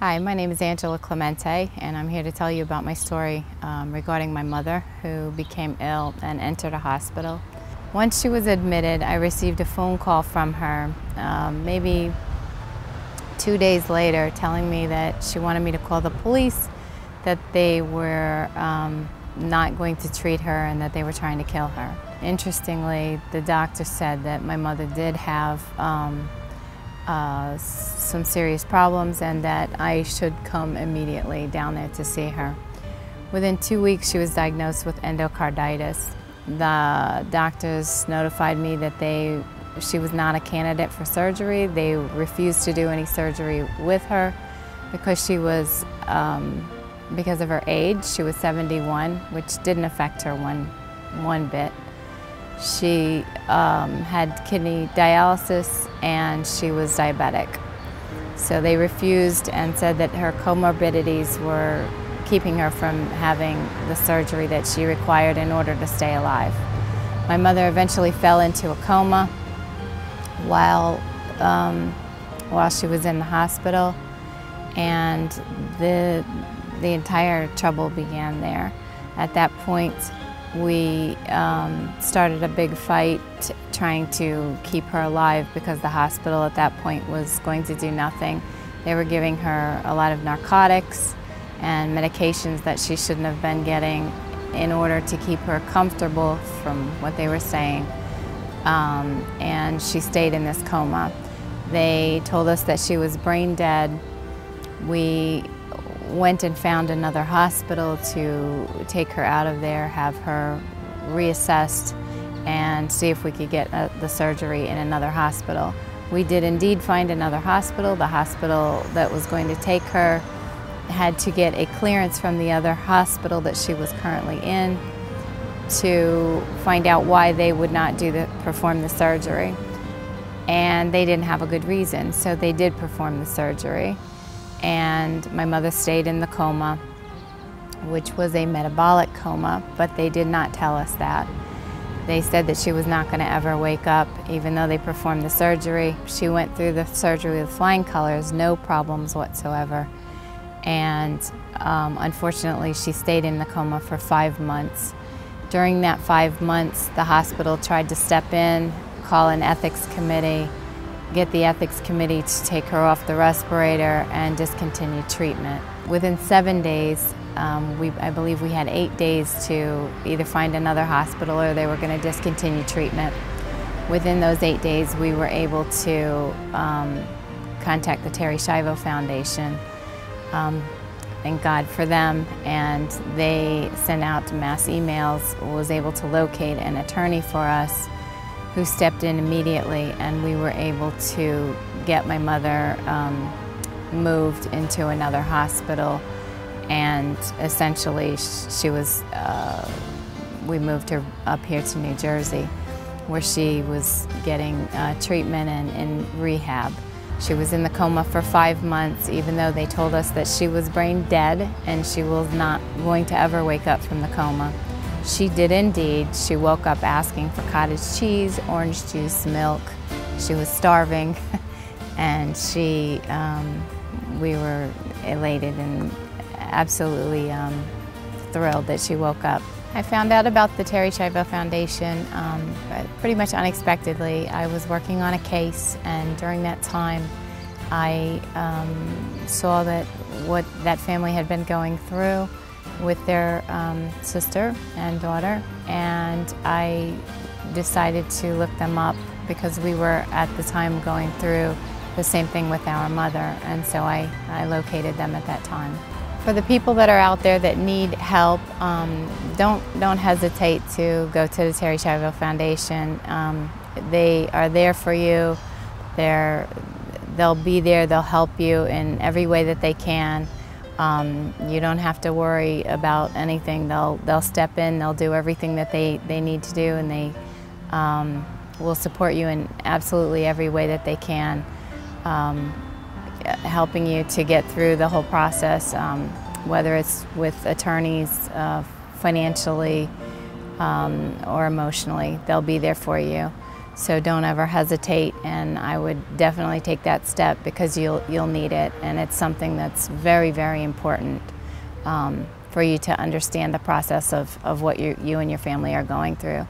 Hi, my name is Clemente, and I'm here to tell you about my story regarding my mother who became ill and entered a hospital. Once she was admitted, I received a phone call from her maybe 2 days later telling me that she wanted me to call the police, that they were not going to treat her and that they were trying to kill her. Interestingly, the doctor said that my mother did have some serious problems and that I should come immediately down there to see her. Within 2 weeks, she was diagnosed with endocarditis. The doctors notified me that she was not a candidate for surgery. They refused to do any surgery with her because she was, because of her age. She was 71, which didn't affect her one bit. She had kidney dialysis and she was diabetic. So they refused and said that her comorbidities were keeping her from having the surgery that she required in order to stay alive. My mother eventually fell into a coma while she was in the hospital, and the entire trouble began there. At that point, we started a big fight trying to keep her alive because the hospital at that point was going to do nothing. They were giving her a lot of narcotics and medications that she shouldn't have been getting in order to keep her comfortable, from what they were saying. And she stayed in this coma. They told us that she was brain dead. We went and found another hospital to take her out of there, have her reassessed, and see if we could get the surgery in another hospital. We did indeed find another hospital. The hospital that was going to take her had to get a clearance from the other hospital that she was currently in to find out why they would not perform the surgery. And they didn't have a good reason, so they did perform the surgery. And my mother stayed in the coma, which was a metabolic coma, but they did not tell us that. They said that she was not going to ever wake up, even though they performed the surgery. She went through the surgery with flying colors, no problems whatsoever. And unfortunately, she stayed in the coma for 5 months. During that 5 months, the hospital tried to step in, call an ethics committee, get the ethics committee to take her off the respirator and discontinue treatment. Within 7 days, I believe we had 8 days to either find another hospital or they were going to discontinue treatment. Within those 8 days, we were able to contact the Terri Foundation. Thank God for them, and they sent out mass emails, was able to locate an attorney for us who stepped in immediately, and we were able to get my mother moved into another hospital. And essentially we moved her up here to New Jersey, where she was getting treatment and rehab. She was in the coma for 5 months, even though they told us that she was brain dead and she was not going to ever wake up from the coma. She did indeed. She woke up asking for cottage cheese, orange juice, milk. She was starving, and we were elated and absolutely thrilled that she woke up. I found out about the Terri Foundation pretty much unexpectedly. I was working on a case, and during that time I saw that what that family had been going through with their sister and daughter, and I decided to look them up because we were at the time going through the same thing with our mother, and so I located them at that time. For the people that are out there that need help, don't hesitate to go to the Terri Foundation. They are there for you. They'll be there. They'll help you in every way that they can. You don't have to worry about anything. They'll step in. They'll do everything that they need to do, and they will support you in absolutely every way that they can. Helping you to get through the whole process, whether it's with attorneys, financially, or emotionally. They'll be there for you. So don't ever hesitate, and I would definitely take that step because you'll need it, and it's something that's very, very important for you to understand the process of what you and your family are going through.